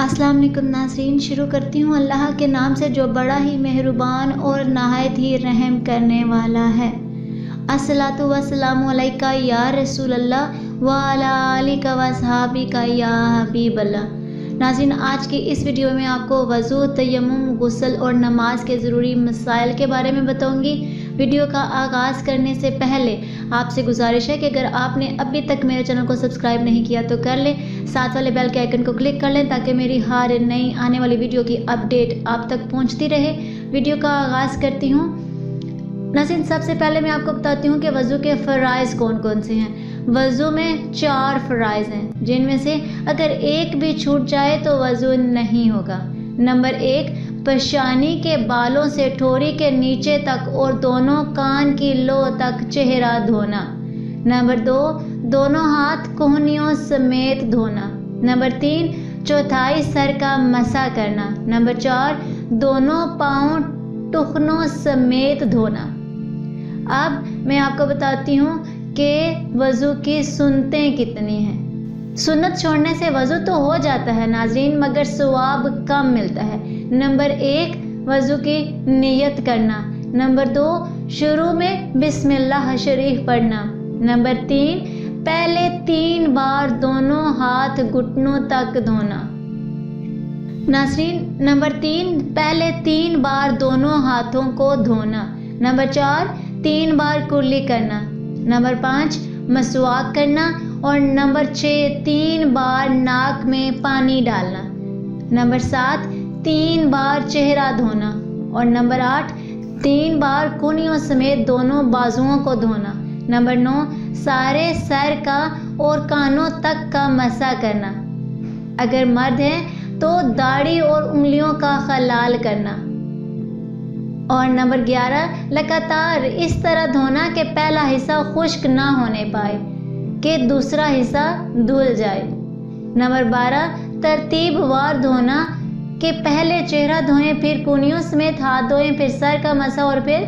अस्सलाम वालेकुम नाज़रीन, शुरू करती हूँ अल्लाह के नाम से जो बड़ा ही मेहरबान और नहायत ही रहम करने वाला है। अस्सलातु वस्सलामु अलैका या रसूल अल्लाह व अला आलिका व अस्हाबिका या हबीब अल्लाह। नाज़रीन, आज की इस वीडियो में आपको वज़ू, तयम्मुम, गुस्ल और नमाज के ज़रूरी मसाइल के बारे में बताऊंगी। वीडियो का आगाज़ करने से पहले आपसे गुजारिश है कि अगर आपने अभी तक मेरे चैनल को सब्सक्राइब नहीं किया तो कर लें, साथ वाले बेल के आइकन को क्लिक कर लें ताकि मेरी हर नई आने वाली वीडियो की अपडेट आप तक पहुंचती रहे। वीडियो का आगाज़ करती हूँ। नाज़रीन, सबसे पहले मैं आपको बताती हूँ कि वज़ू के फ़राइज़ कौन कौन से हैं। वज़ू में 4 फ़राइज़ हैं, जिनमें से अगर एक भी छूट जाए तो वज़ू नहीं होगा। नंबर 1, पेशानी के बालों से ठोड़ी के नीचे तक और दोनों कान की लो तक चेहरा धोना। नंबर 2, दोनों हाथ कोहनियों समेत धोना। नंबर 3, चौथाई सर का मसा करना। नंबर 4, दोनों पाँव टुखनों समेत धोना। अब मैं आपको बताती हूँ कि वज़ू की सुन्नतें कितनी हैं। सुन्नत छोड़ने से वज़ू तो हो जाता है नाज़रीन, मगर सवाब कम मिलता है। नंबर 1, वज़ू की नियत करना। नंबर 2, शुरू में बिस्मिल्लाह शरीफ पढ़ना। नंबर 3, पहले 3 बार दोनों हाथ घुटनों तक धोना। नाज़रीन, नंबर 3, पहले 3 बार दोनों हाथों को धोना। नंबर 4, 3 बार कुल्ली करना। नंबर 5, मसवाक करना। और नंबर 6, 3 बार नाक में पानी डालना। नंबर 7, 3 बार चेहरा धोना। और नंबर 8, 3 बार कोहनियों समेत दोनों बाजुओं को धोना। नंबर 9, सारे सर का और कानों तक का मसा करना। अगर मर्द हैं तो दाढ़ी और उंगलियों का खलाल करना। और नंबर 11, लगातार इस तरह धोना कि पहला हिस्सा खुश्क ना होने पाए कि दूसरा हिस्सा धुल जाए। नंबर 12, तरतीबवार धोना कि पहले चेहरा धोएं, फिर कोहनियों समेत हाथ धोएं, फिर सर का मसा और फिर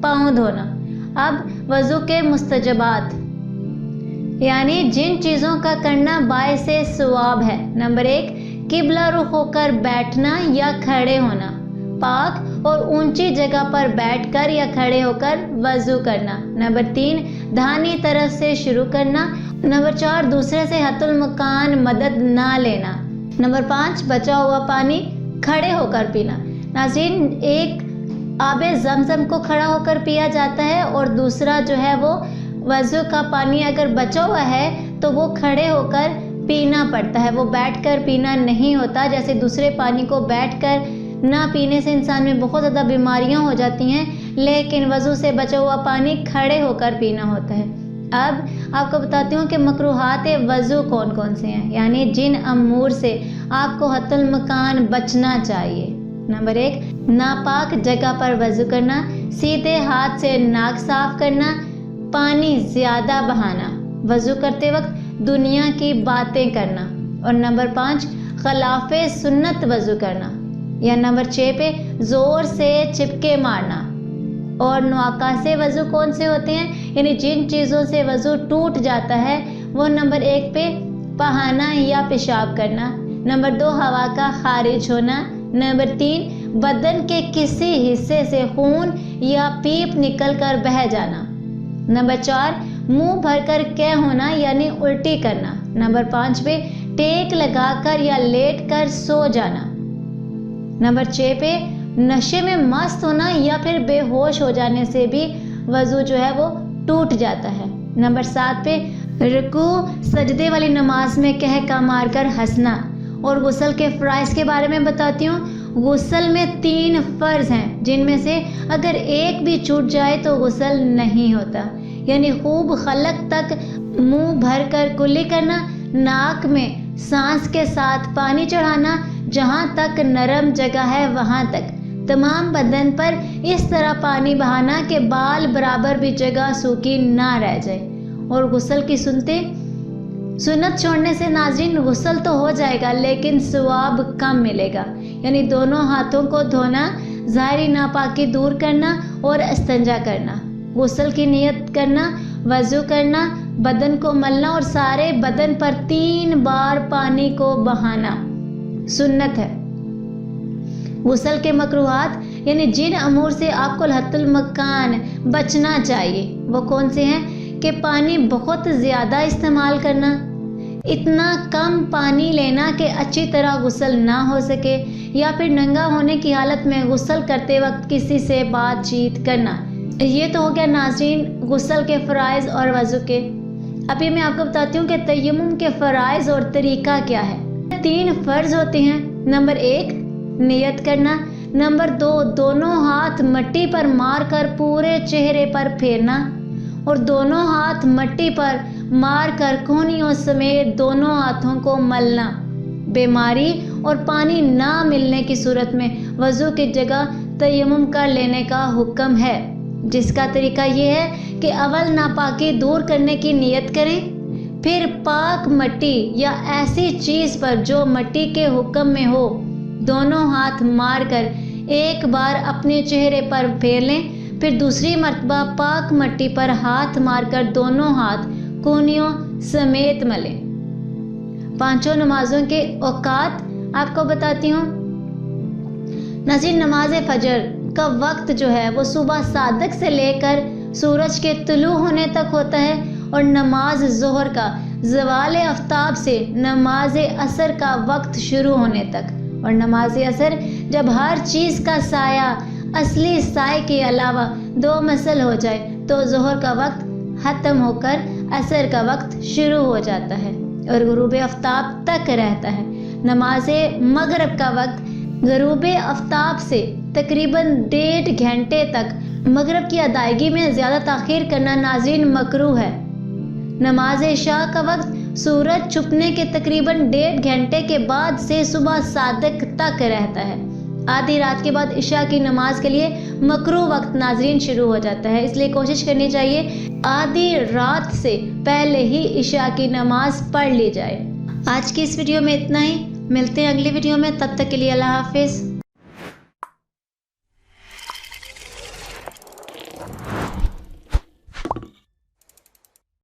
पाँव धोना। अब वज़ू के मुस्तजबात, यानी जिन चीज़ों का करना बाइसे सवाब है। नंबर 1, किबला रुख होकर बैठना या खड़े होना। पाक और ऊंची जगह पर बैठकर या खड़े होकर वज़ू करना। नंबर 3, दाहिनी तरफ से शुरू करना। नंबर 4, दूसरे से हतुल मकान मदद ना लेना। नंबर 5, बचा हुआ पानी खड़े होकर पीना। नाज़रीन, एक आबे ज़मज़म को खड़ा होकर पिया जाता है और दूसरा जो है वो वज़ू का पानी अगर बचा हुआ है तो वो खड़े होकर पीना पड़ता है, वो बैठकर पीना नहीं होता। जैसे दूसरे पानी को बैठकर ना पीने से इंसान में बहुत ज़्यादा बीमारियां हो जाती हैं, लेकिन वज़ू से बचा हुआ पानी खड़े होकर पीना होता है। अब आपको बताती हूँ कि मकरूहात वज़ू कौन कौन से हैं, यानी जिन अमूर से आपको हतुल मकान बचना चाहिए। नंबर 1, नापाक जगह पर वज़ू करना। सीधे हाथ से नाक साफ करना। पानी ज़्यादा बहाना। वज़ू करते वक्त दुनिया की बातें करना। और नंबर 5, खिलाफ़े सुन्नत वज़ू करना। या नंबर 6 पे ज़ोर से चिपके मारना। और नवाकासे वज़ू कौन से होते हैं, यानी जिन चीज़ों से वज़ू टूट जाता है वो नंबर 1 पे बहाना या पेशाब करना। नंबर 2, हवा का खारिज होना। नंबर 3, बदन के किसी हिस्से से खून या पीप निकल कर बह जाना। नंबर 4, मुंह भरकर कै होना यानी उल्टी करना। नंबर 5 पे टेक लगाकर या लेट कर सो जाना। नंबर 6 पे नशे में मस्त होना या फिर बेहोश हो जाने से भी वज़ू जो है वो टूट जाता है। नंबर 7 पे रुकू सजदे वाली नमाज में कह का मार कर हंसना। और गुस्ल के फ़राइज़ के बारे में बताती हूँ। गुस्ल में 3 फ़र्ज़ हैं, जिनमें से अगर एक भी छूट जाए तो गुस्ल नहीं होता, यानी खूब खलक तक मुंह भर कर कुल्ली करना। नाक में सांस के साथ पानी चढ़ाना, जहाँ तक नरम जगह है वहाँ तक। तमाम बदन पर इस तरह पानी बहाना कि बाल बराबर भी जगह सूखी ना रह जाए। और गुस्ल की सुन्नत छोड़ने से नाज़रीन गुस्ल तो हो जाएगा, लेकिन सवाब कम मिलेगा। यानी दोनों हाथों को धोना, ज़ाहिरी नापाकी दूर करना और इस्तिंजा करना। गुस्ल की नियत करना, वज़ू करना, बदन को मलना और सारे बदन पर 3 बार पानी को बहाना। सुन्नत है। गुस्ल के मकरूहात यानी जिन अमूर से आपको लहत्तुल मकान बचना चाहिए वो कौन से हैं कि पानी बहुत ज़्यादा इस्तेमाल करना, इतना कम पानी लेना कि अच्छी तरह गुस्ल ना हो सके, या फिर नंगा होने की हालत में गुस्ल करते वक्त किसी से बातचीत करना। ये तो हो गया नाज़रीन गुस्ल के फ़राइज़ और वज़ू के। अभी मैं आपको बताती हूँ कि तयम्मुम के फ़राइज़ और तरीका क्या है। 3 फ़र्ज़ होते हैं। नंबर 1 नियत करना, नंबर 2 दोनों हाथ मिट्टी पर मारकर पूरे चेहरे पर फेरना, और दोनों हाथ मिट्टी पर मारकर कोहनियों समेत दोनों हाथों को मलना। बीमारी और पानी ना मिलने की सूरत में वज़ू की जगह तयम्मुम कर लेने का हुक्म है, जिसका तरीका ये है कि अव्वल नापाकी दूर करने की नियत करें, फिर पाक मिट्टी या ऐसी चीज़ पर जो मिट्टी के हुक्म में हो दोनों हाथ मारकर एक बार अपने चेहरे पर फेर लें, फिर दूसरी मर्तबा पाक मिट्टी पर हाथ मारकर दोनों हाथ कोहनियों समेत मलें। 5 नमाजों के औकात आपको बताती हूँ। नाज़रीन नमाज फजर का वक्त जो है वो सुबह सादक से लेकर सूरज के तुलू होने तक होता है, और नमाज ज़ोहर का ज़वाल आफ्ताब से नमाज असर का वक्त शुरू होने तक, और नमाज असर जब हर चीज़ का साया असली साए के अलावा 2 मसल हो जाए तो ज़ोहर का वक्त ख़त्म होकर असर का वक्त शुरू हो जाता है और गुरूब आफ्ताब तक रहता है। नमाज मगरिब का वक्त गुरूब आफ्ताब से तकरीबन 1.5 घंटे तक मगरिब की अदायगी में ज़्यादा ताख़ीर करना नाज़रीन मकरूह है। नमाज इशा का वक्त सूरज छुपने के तकरीबन 1.5 घंटे के बाद से सुबह सादक तक रहता है। आधी रात के बाद इशा की नमाज के लिए मकरूह वक्त नाज़रीन शुरू हो जाता है, इसलिए कोशिश करनी चाहिए आधी रात से पहले ही इशा की नमाज पढ़ ली जाए। आज की इस वीडियो में इतना ही, मिलते हैं अगली वीडियो में, तब तक के लिए अल्लाह हाफिज़।